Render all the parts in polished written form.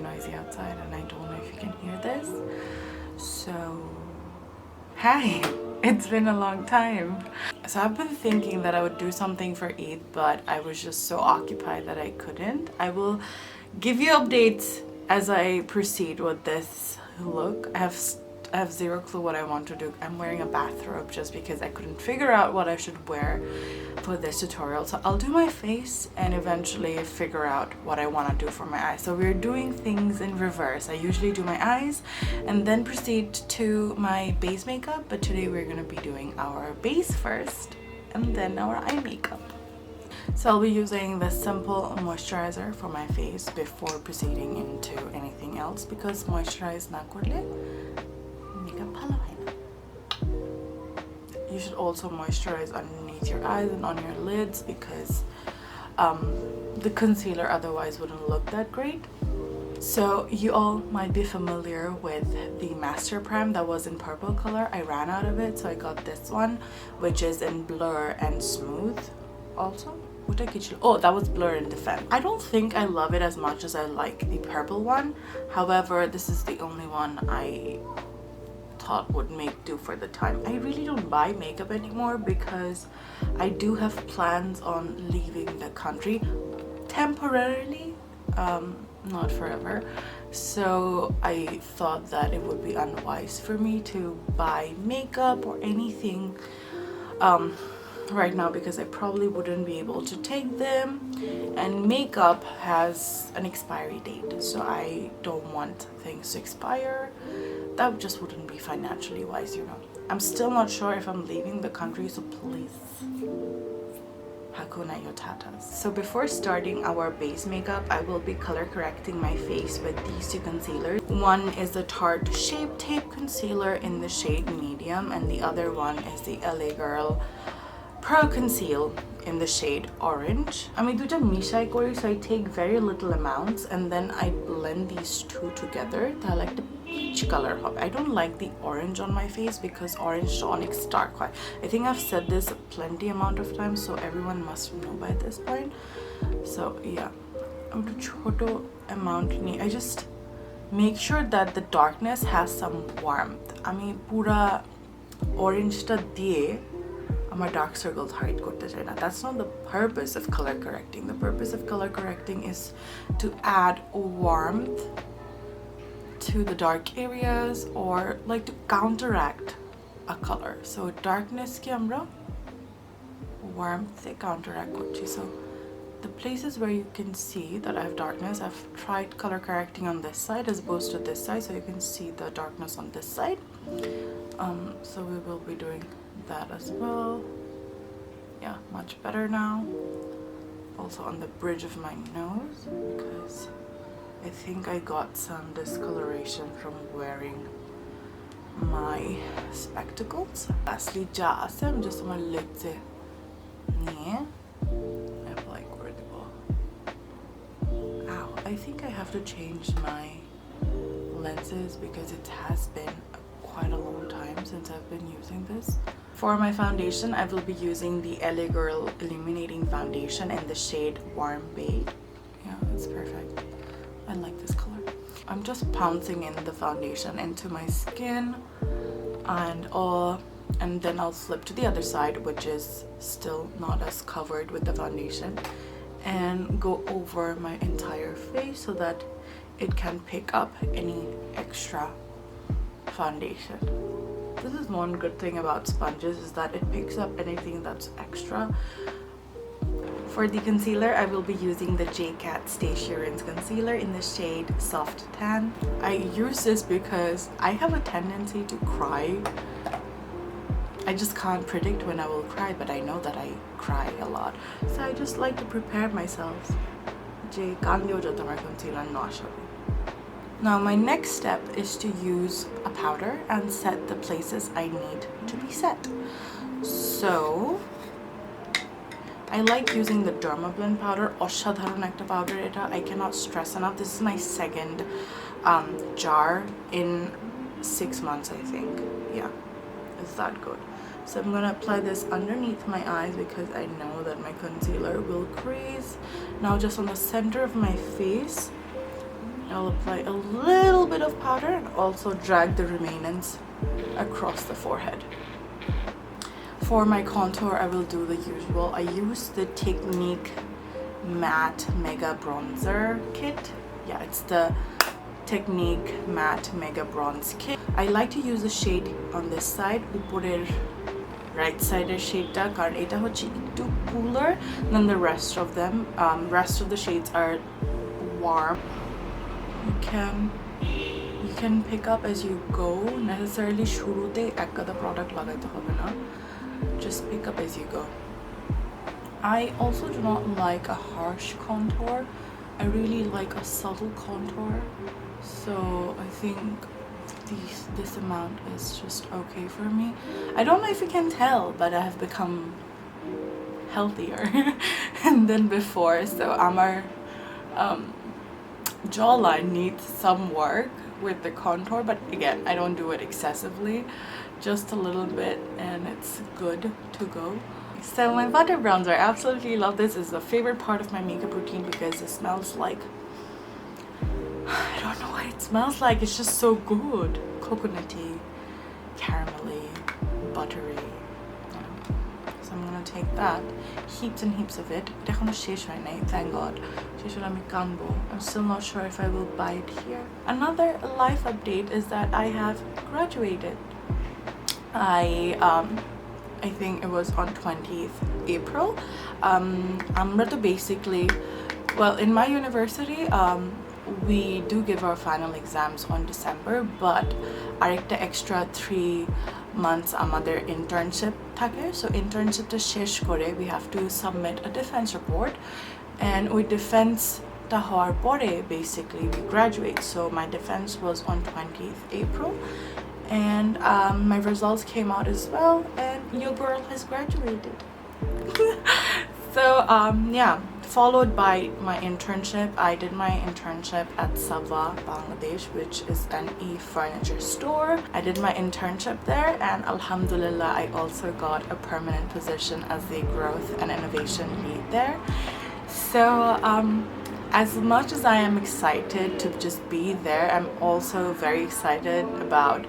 noisy outside and I don't know if you can hear this. So, hi! It's been a long time. So I've been thinking that I would do something for Eid, but I was just so occupied that I couldn't. I will give you updates as I proceed with this look. I have zero clue what I want to do. I'm wearing a bathrobe just because I couldn't figure out what I should wear for this tutorial. So I'll do my face and eventually figure out what I want to do for my eyes. So we're doing things in reverse. I usually do my eyes and then proceed to my base makeup, but today we're going to be doing our base first and then our eye makeup. So I'll be using the simple moisturizer for my face before proceeding into anything else because moisturize na korle makeup bhalo hoy na. You should also moisturize underneath your eyes and on your lids because the concealer otherwise wouldn't look that great. So you all might be familiar with the Master Prime that was in purple color. I ran out of it, so I got this one, which is in Blur and Smooth also. Oh, that was Blur and Defend. I don't think I love it as much as I like the purple one. However, this is the only one I thought would make do for the time. I really don't buy makeup anymore because I do have plans on leaving the country temporarily, not forever. So I thought that it would be unwise for me to buy makeup or anything right now because I probably wouldn't be able to take them, and makeup has an expiry date, so I don't want things to expire. That just wouldn't be financially wise, you know. I'm still not sure if I'm leaving the country, so please, Hakuna Yotatas. So before starting our base makeup, I will be color correcting my face with these two concealers. One is the Tarte Shape Tape Concealer in the shade Medium, and the other one is the LA Girl Pro Conceal in the shade Orange. I mean, so I take very little amounts and then I blend these two together. I like the peach color. I don't like the orange on my face because orange tonics dark. I think I've said this plenty amount of times, so everyone must know by this point. So yeah, I'm to choto amount. I just make sure that the darkness has some warmth. I mean, pura orange ta diye my dark circles hide korte chai na. That's not the purpose of color correcting. The purpose of color correcting is to add warmth to the dark areas or like to counteract a color. So darkness ki amra warmth se counteract korchi. So the places where you can see that I have darkness, I've tried color correcting on this side as opposed to this side, so you can see the darkness on this side. So we will be doing that as well. Yeah, much better now. Also on the bridge of my nose because I think I got some discoloration from wearing my spectacles. Lastly, I'm just on my lips. I have like ow, I think I have to change my lenses because it has been quite a long time since I've been using this. For my foundation, I will be using the LA Girl Illuminating Foundation in the shade Warm Beige. Yeah, it's perfect. I like this color. I'm just pouncing in the foundation into my skin and then I'll flip to the other side, which is still not as covered with the foundation, and go over my entire face so that it can pick up any extra foundation. This is one good thing about sponges, is that it picks up anything that's extra. For the concealer, I will be using the JCat Stay Sheeran's concealer in the shade Soft Tan. I use this because I have a tendency to cry. I just can't predict when I will cry, but I know that I cry a lot. So I just like to prepare myself. Now my next step is to use a powder and set the places I need to be set. So I like using the Dermablend powder. Oshadharon ekta powder eta. I cannot stress enough. This is my second jar in 6 months, I think. Yeah, it's that good. So I'm gonna apply this underneath my eyes because I know that my concealer will crease. Now just on the center of my face, I'll apply a little bit of powder and also drag the remainants across the forehead. For my contour, I will do the usual. I use the Technique Matte Mega Bronzer Kit. Yeah, it's the Technique Matte Mega Bronze Kit. I like to use the shade on this side, উপরের right side এর শেডটা, কারণ এটা হচ্ছে একটু cooler than the rest of them. Rest of the shades are warm. You can pick up as you go. Necessarily শুরুতে একটা product লাগাইতে হবে না. Just pick up as you go. I also do not like a harsh contour. I really like a subtle contour. So I think this amount is just okay for me. I don't know if you can tell, but I have become healthier than before. So our jawline needs some work with the contour, but again, I don't do it excessively, just a little bit, and it's good to go. So my butter bronzer, I absolutely love this. It's a favorite part of my makeup routine because it smells like, I don't know what it smells like, it's just so good. Coconutty, caramelly, buttery. So I'm gonna take that, heaps and heaps of it. Thank God. I'm still not sure if I will buy it here. Another life update is that I have graduated. I think it was on 20th April. I'm basically, well, in my university, we do give our final exams on December, but arekta extra 3 months amader internship thake. So internship ta shesh kore we have to submit a defense report, and with defense ta howar pore basically we graduate. So my defense was on 20th April, and my results came out as well, and your girl has graduated. So yeah, followed by my internship. I did my internship at Sabha, Bangladesh, which is an e-furniture store. I did my internship there, and alhamdulillah, I also got a permanent position as the growth and innovation lead there. So as much as I am excited to just be there, I'm also very excited about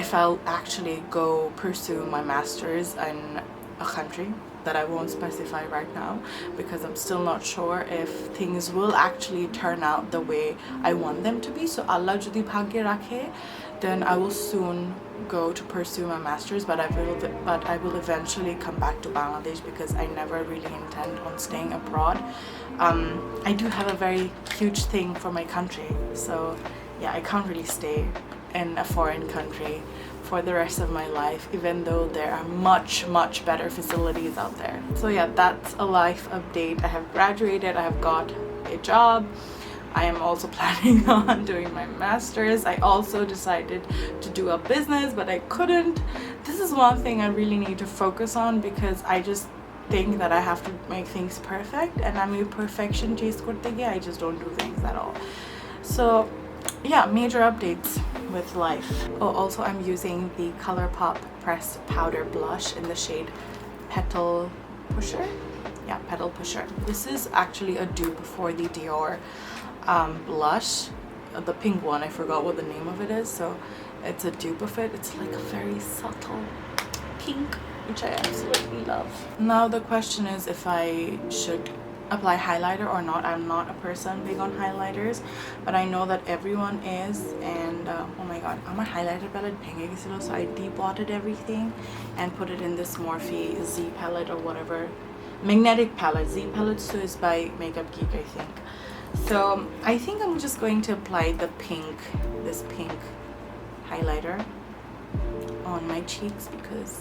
if I'll actually go pursue my master's in a country that I won't specify right now, because I'm still not sure if things will actually turn out the way I want them to be. So Allah jodi bhagye rakhe, then I will soon go to pursue my master's, but I will eventually come back to Bangladesh because I never really intend on staying abroad. I do have a very huge thing for my country, so yeah, I can't really stay in a foreign country for the rest of my life, even though there are much better facilities out there. So yeah, that's a life update. I have graduated, I have got a job. I am also planning on doing my master's. I also decided to do a business, but I couldn't. This is one thing I really need to focus on, because I just think that I have to make things perfect, and I'm a perfection chase korte giye I just don't do things at all. So yeah, major updates with life. Oh, also I'm using the Colourpop pressed powder blush in the shade Petal Pusher. Yeah, Petal Pusher. This is actually a dupe for the Dior blush, the pink one. I forgot what the name of it is, so it's a dupe of it. It's like a very subtle pink, which I absolutely love. Now the question is if I should apply highlighter or not. I'm not a person big on highlighters, but I know that everyone is, and oh my god, my highlighter palette bhenge gesilo, so I depotted everything and put it in this Morphe Z palette or whatever, magnetic palette. Z palette so is by Makeup Geek, I think. So I think I'm just going to apply this pink highlighter on my cheeks, because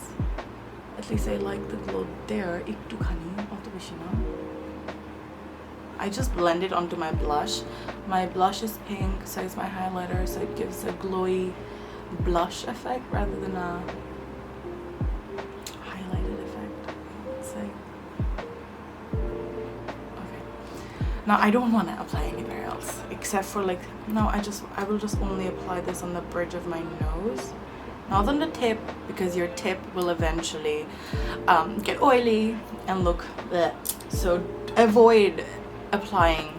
at least I like the glow there. Ektu khani oto beshi na. I just blend it onto my blush. My blush is pink, so is my highlighter, so it gives a glowy blush effect rather than a highlighted effect, I'd say. Okay. Now I don't want to apply anywhere else except for like, no, I will just only apply this on the bridge of my nose, not on the tip, because your tip will eventually get oily and look bleh. So avoid applying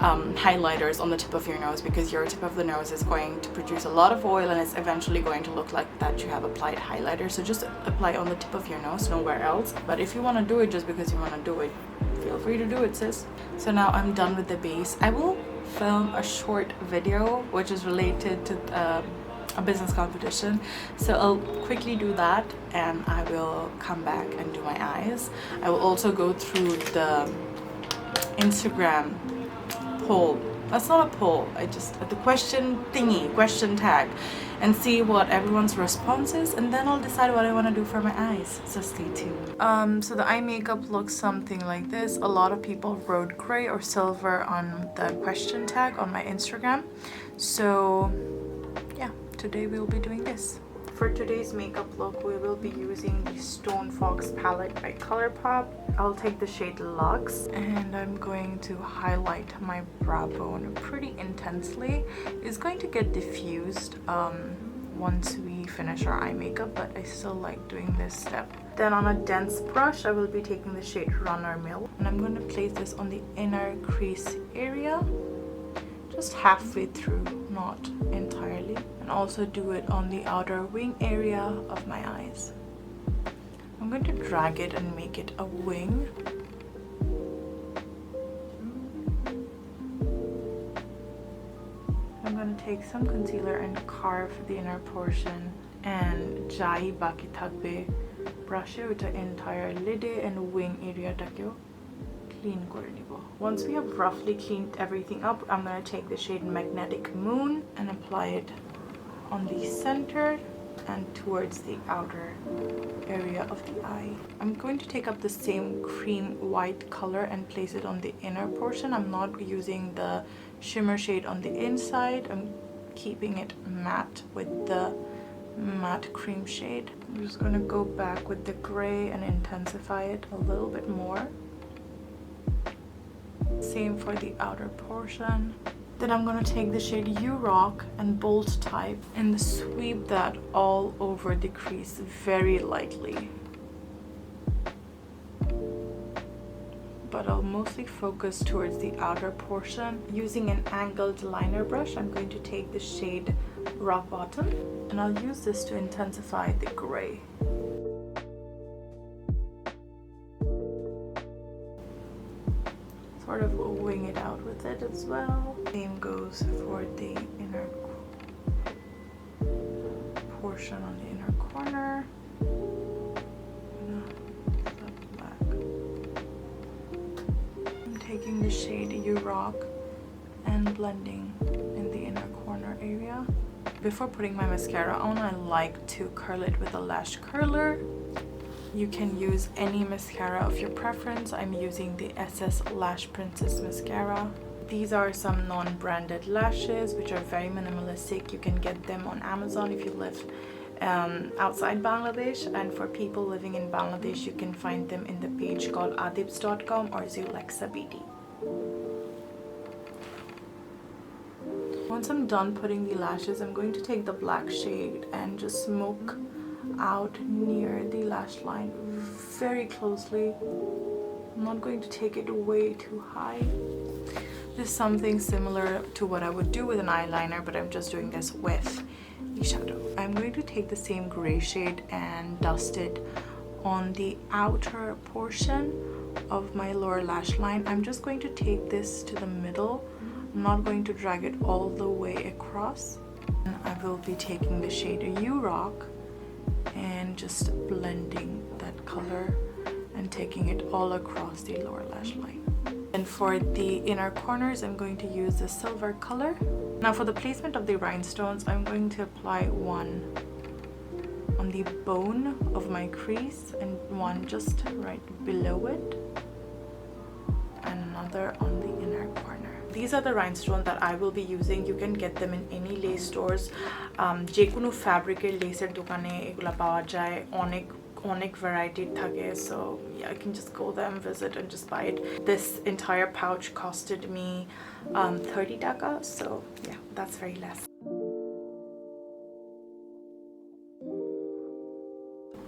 highlighters on the tip of your nose, because your tip of the nose is going to produce a lot of oil and it's eventually going to look like that you have applied highlighter. So just apply on the tip of your nose, nowhere else. But if you want to do it just because you want to do it, feel free to do it, sis. So now I'm done with the base. I will film a short video which is related to a business competition, so I'll quickly do that and I will come back and do my eyes. I will also go through the Instagram poll. That's not a poll, I just the question tag, and see what everyone's response is, and then I'll decide what I want to do for my eyes, so stay tuned. So the eye makeup looks something like this. A lot of people wrote gray or silver on the question tag on my Instagram, so yeah, today we'll be doing this. For today's makeup look, we will be using the Stone Fox palette by Colourpop. I'll take the shade Luxe, and I'm going to highlight my brow bone pretty intensely. It's going to get diffused once we finish our eye makeup, but I still like doing this step. Then on a dense brush, I will be taking the shade Runner Mill, and I'm going to place this on the inner crease area, just halfway through, not entirely, and also do it on the outer wing area of my eyes. I'm going to drag it and make it a wing. I'm going to take some concealer and carve the inner portion, and jai baki thakbe brush it with the entire lid and wing area takeo clean kore nibo. Once we have roughly cleaned everything up, I'm going to take the shade Magnetic Moon and apply it on the center and towards the outer area of the eye. I'm going to take up the same cream white color and place it on the inner portion. I'm not using the shimmer shade on the inside. I'm keeping it matte with the matte cream shade. I'm just going to go back with the gray and intensify it a little bit more. Same for the outer portion. Then I'm going to take the shade You Rock and Bold Type and sweep that all over the crease very lightly. But I'll mostly focus towards the outer portion. Using an angled liner brush, I'm going to take the shade Rock Bottom, and I'll use this to intensify the gray. Sort of wing it out with it as well. Same goes for the inner portion on the inner corner. I'm taking the shade You Rock and blending in the inner corner area. Before putting my mascara on, I like to curl it with a lash curler. You can use any mascara of your preference. I'm using the SS Lash Princess mascara. These are some non-branded lashes which are very minimalistic. You can get them on Amazon if you live outside Bangladesh, and for people living in Bangladesh you can find them in the page called adibs.com or Zulexa BD. Once I'm done putting the lashes, I'm going to take the black shade and just smoke out near the lash line very closely. I'm not going to take it way too high. This is something similar to what I would do with an eyeliner, but I'm just doing this with the shadow. I'm going to take the same gray shade and dust it on the outer portion of my lower lash line. I'm just going to take this to the middle. I'm not going to drag it all the way across. And I will be taking the shade You Rock and just blending that color and taking it all across the lower lash line. And for the inner corners, I'm going to use the silver color. Now for the placement of the rhinestones, I'm going to apply one on the bone of my crease and one just right below it, and another on the inner corner. These are the rhinestones that I will be using. You can get them in any lace stores. যে কোনো ফ্যাব্রিকের লেসের দোকানে এগুলা পাওয়া যায়, অনেক variety থাকে, so yeah, I can just go there and visit and just buy it. This entire pouch costed me 30 taka, so yeah, that's very less.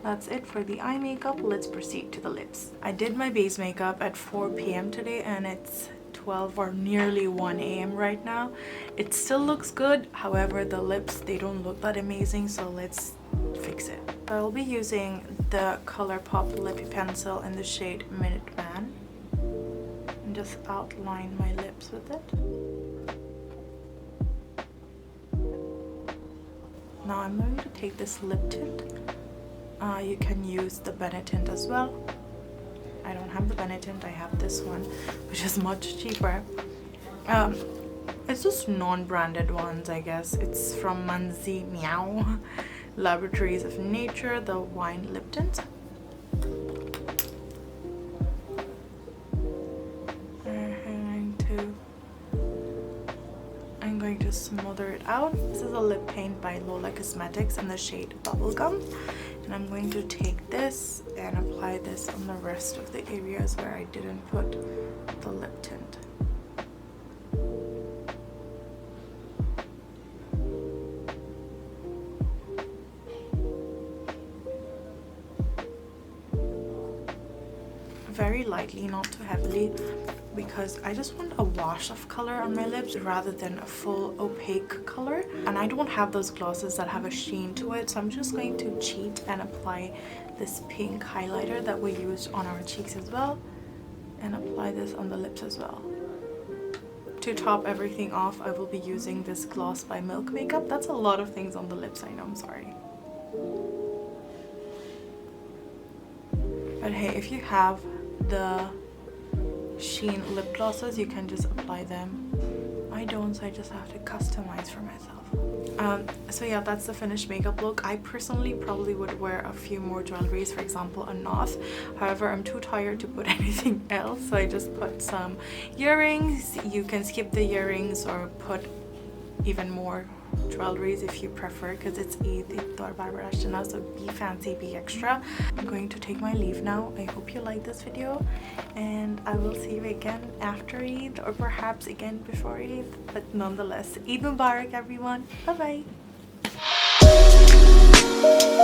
That's it for the eye makeup. Let's proceed to the lips. I did my base makeup at 4 p.m. today and it's 12 or nearly 1 a.m. right now. It still looks good, however the lips, they don't look that amazing, so let's fix it. I'll be using the Colourpop lippy pencil in the shade Minuteman and just outline my lips with it. Now I'm going to take this lip tint. You can use the Bennett tint as well. I don't have the Bennett tint, I have this one, which is much cheaper. It's just non-branded ones, I guess. It's from Manzi Meow Laboratories of Nature, the wine lip tint. I'm going to smother it out. This is a lip paint by Lola Cosmetics in the shade Bubblegum. And I'm going to take this and apply this on the rest of the areas where I didn't put the lip tint. Very lightly, not too heavily, because I just want a wash of color on my lips rather than a full opaque color. And I don't have those glosses that have a sheen to it, so I'm just going to cheat and apply this pink highlighter that we used on our cheeks as well, and apply this on the lips as well. To top everything off, I will be using this gloss by Milk Makeup. That's a lot of things on the lips, I know, I'm sorry. But hey, if you have the sheen lip glosses, you can just apply them. I don't, so I just have to customize for myself. So yeah, that's the finished makeup look. I personally probably would wear a few more jewelries, for example a knot. However, I'm too tired to put anything else, so I just put some earrings. You can skip the earrings or put even more jewelries if you prefer, because it's Eid Barbarashana, so be fancy, be extra. I'm going to take my leave now. I hope you like this video, and I will see you again after Eid, or perhaps again before Eid, but nonetheless, Eid Mubarak everyone. Bye bye.